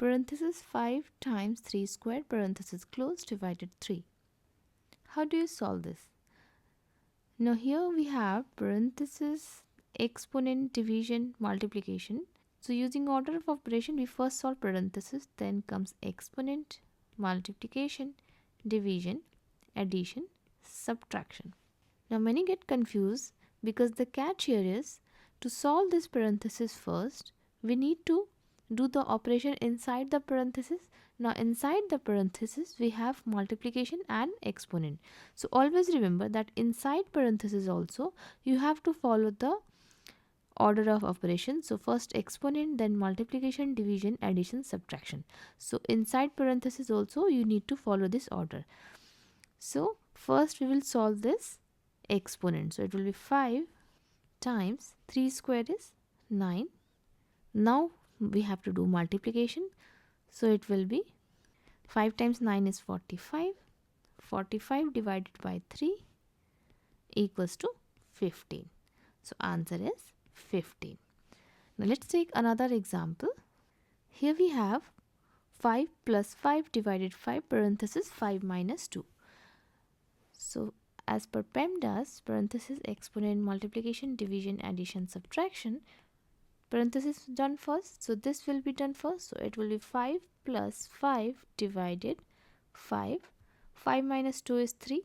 parenthesis 5 times 3 squared parenthesis close divided 3. How do you solve this? Now here we have parenthesis, exponent, division, multiplication. So using order of operation, we first solve parenthesis, then comes exponent, multiplication, division, addition, subtraction. Now many get confused because the catch here is to solve this parenthesis first, we need to do the operation inside the parenthesis. Now inside the parenthesis we have multiplication and exponent. So always remember that inside parenthesis also you have to follow the order of operation. So first exponent, then multiplication, division, addition, subtraction. So inside parenthesis also you need to follow this order. So first we will solve this exponent. So it will be 5 times 3 squared is 9. Now we have to do multiplication. So it will be 5 times 9 is 45. 45 divided by 3 equals to 15. So answer is 15. Now let's take another example. Here we have 5 plus 5 divided 5 parenthesis 5 minus 2. So as per PEMDAS, parenthesis, exponent, multiplication, division, addition, subtraction, parenthesis done first. So this will be done first. So it will be 5 plus 5 divided 5. 5 minus 2 is 3.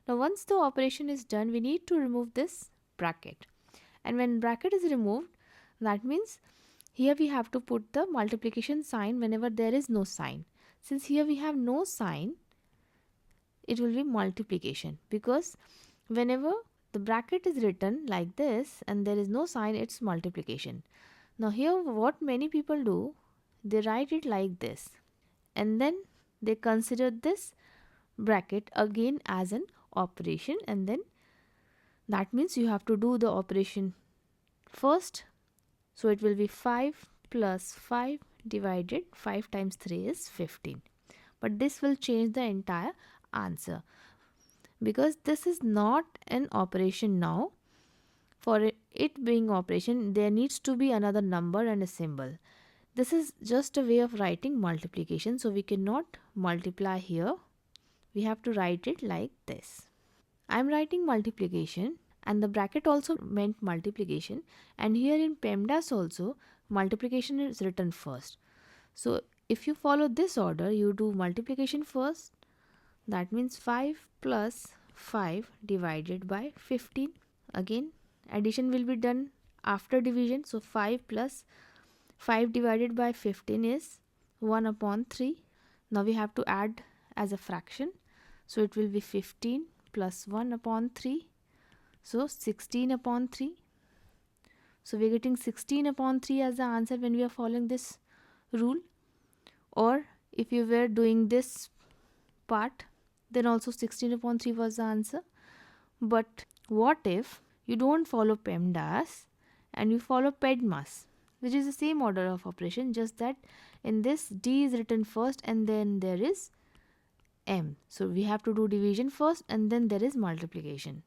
Now once the operation is done, we need to remove this bracket. And when bracket is removed, that means here we have to put the multiplication sign whenever there is no sign. Since here we have no sign, it will be multiplication, because whenever the bracket is written like this and there is no sign, it's multiplication. Now here what many people do, they write it like this and then they consider this bracket again as an operation, and then that means you have to do the operation first. So it will be 5 plus 5 divided 5 times 3 is 15. But this will change the entire answer, because this is not an operation now. For it being operation, there needs to be another number and a symbol. This is just a way of writing multiplication, so we cannot multiply here. We have to write it like this. I am writing multiplication and the bracket also meant multiplication, and here in PEMDAS also multiplication is written first. So if you follow this order, you do multiplication first. That means 5 plus 5 divided by 15. Again addition will be done after division. So 5 plus 5 divided by 15 is 1 upon 3. Now we have to add as a fraction. So it will be 15 plus 1 upon 3. So 16 upon 3. So we are getting 16 upon 3 as the answer when we are following this rule. Or if you were doing this part, then also 16 upon 3 was the answer. But what if you don't follow PEMDAS and you follow PEMDAS, which is the same order of operation, just that in this D is written first and then there is M. So we have to do division first and then there is multiplication.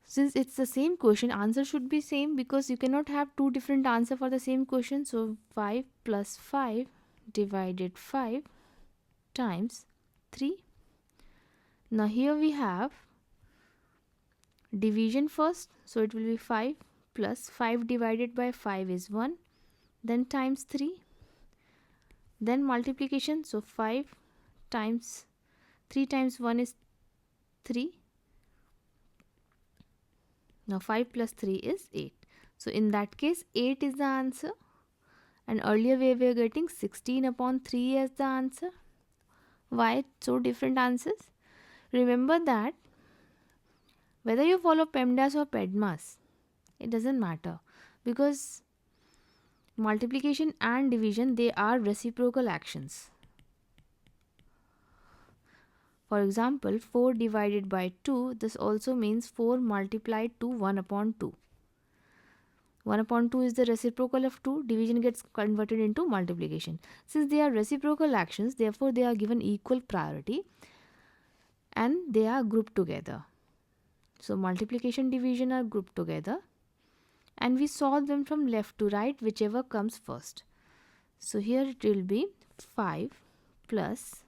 Since it's the same question, answer should be same, because you cannot have two different answers for the same question. So 5 plus 5 divided 5 times 3. Now here we have division first. So it will be 5 plus 5 divided by 5 is 1. Then times 3. Then multiplication. So 5 times 3 times 1 is 3. Now 5 plus 3 is 8. So in that case 8 is the answer. And earlier we were getting 16 upon 3 as the answer. Why so different answers? Remember that whether you follow PEMDAS or PEMDAS, it doesn't matter, because multiplication and division, they are reciprocal actions. For example, 4 divided by 2, this also means 4 multiplied to 1 upon 2. 1 upon 2 is the reciprocal of 2. Division gets converted into multiplication. Since they are reciprocal actions, therefore they are given equal priority and they are grouped together. So multiplication, division are grouped together and we solve them from left to right, whichever comes first. So here it will be 5 plus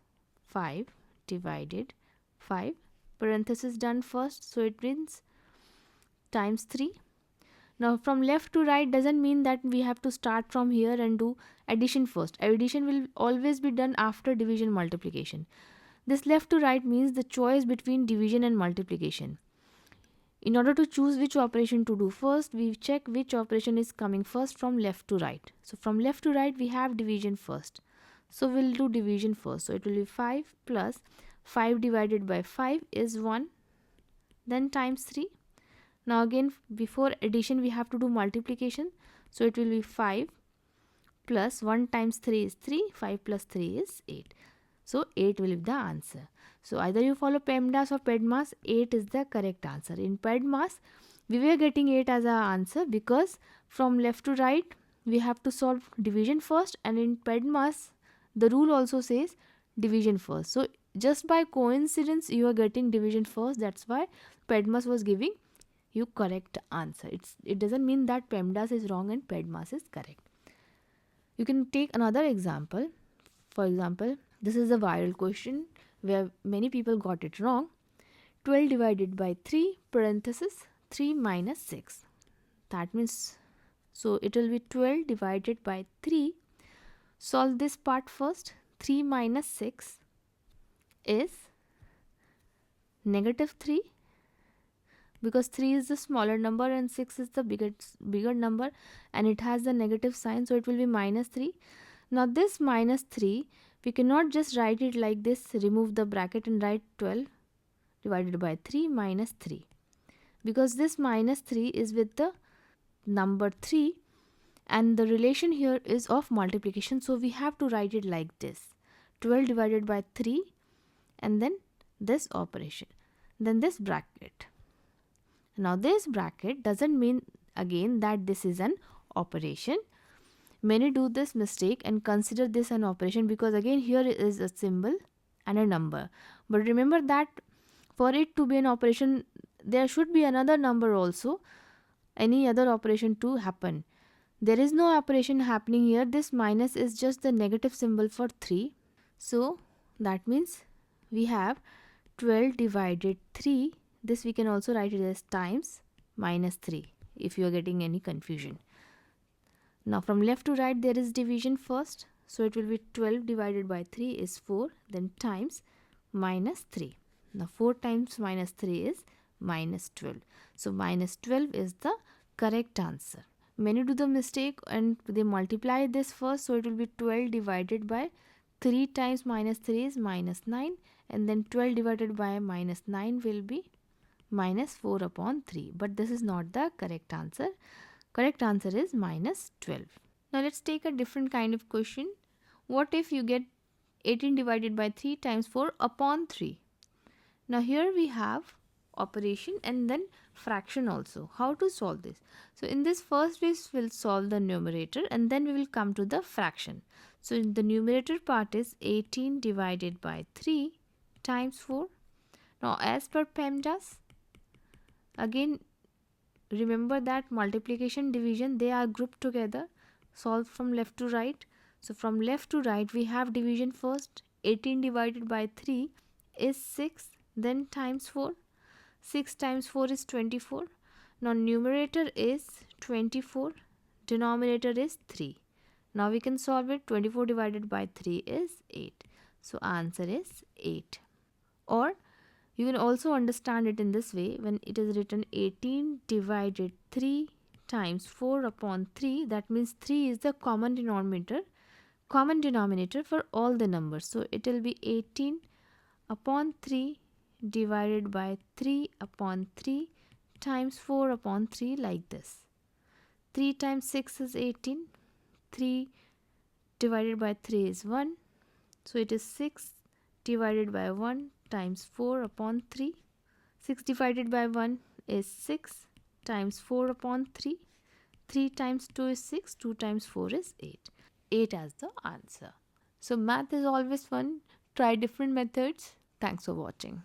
5 divided 5, parenthesis done first, so it means times 3. Now from left to right doesn't mean that we have to start from here and do addition first. Addition will always be done after division multiplication. This left to right means the choice between division and multiplication. In order to choose which operation to do first, we check which operation is coming first from left to right. So from left to right we have division first. So we'll do division first. So it will be 5 plus 5 divided by 5 is 1, then times 3. Now again before addition we have to do multiplication. So it will be 5 plus 1 times 3 is 3, 5 plus 3 is 8. So 8 will be the answer. So either you follow PEMDAS or PEMDAS, 8 is the correct answer. In PEMDAS, we were getting 8 as our answer because from left to right, we have to solve division first, and in PEMDAS, the rule also says division first. So just by coincidence, you are getting division first. That's why PEMDAS was giving you correct answer. It doesn't mean that PEMDAS is wrong and PEMDAS is correct. You can take another example. For example, this is a viral question where many people got it wrong. 12 divided by 3 parenthesis 3 minus 6. That means, so it will be 12 divided by 3. Solve this part first. 3 minus 6 is negative 3, because 3 is the smaller number and 6 is the bigger number, and it has the negative sign, so it will be minus 3. Now this minus 3, we cannot just write it like this, remove the bracket and write 12 divided by 3 minus 3, because this minus 3 is with the number 3 and the relation here is of multiplication, so we have to write it like this: 12 divided by 3 and then this operation, then this bracket. Now this bracket doesn't mean again that this is an operation. Many do this mistake and consider this an operation because again here is a symbol and a number. But remember that for it to be an operation, there should be another number also, any other operation to happen. There is no operation happening here. This minus is just the negative symbol for 3. So that means we have 12 divided 3. This we can also write it as times minus 3 if you are getting any confusion. Now from left to right there is division first. So it will be 12 divided by 3 is 4, then times minus 3. Now 4 times minus 3 is minus 12. So minus 12 is the correct answer. Many do the mistake and they multiply this first. So it will be 12 divided by 3 times minus 3 is minus 9, and then 12 divided by minus 9 will be minus 4 upon 3. But this is not the correct answer. Correct answer is minus 12. Now let's take a different kind of question. What if you get 18 divided by 3 times 4 upon 3? Now here we have operation and then fraction also. How to solve this? So in this first we will solve the numerator and then we will come to the fraction. So in the numerator part is 18 divided by 3 times 4. Now as per PEMDAS, again remember that multiplication, division, they are grouped together. Solve from left to right. So from left to right we have division first. 18 divided by 3 is 6, then times 4. 6 times 4 is 24. Now numerator is 24, denominator is 3. Now we can solve it. 24 divided by 3 is 8. So answer is 8. Or you can also understand it in this way: when it is written 18 divided 3 times 4 upon 3, that means 3 is the common denominator for all the numbers. So it will be 18 upon 3 divided by 3 upon 3 times 4 upon 3, like this. 3 times 6 is 18. 3 divided by 3 is 1. So it is 6 divided by 1 times 4 upon 3. 6 divided by 1 is 6 times 4 upon 3. 3 times 2 is 6. 2 times 4 is 8. 8 as the answer. So math is always fun. Try different methods. Thanks for watching.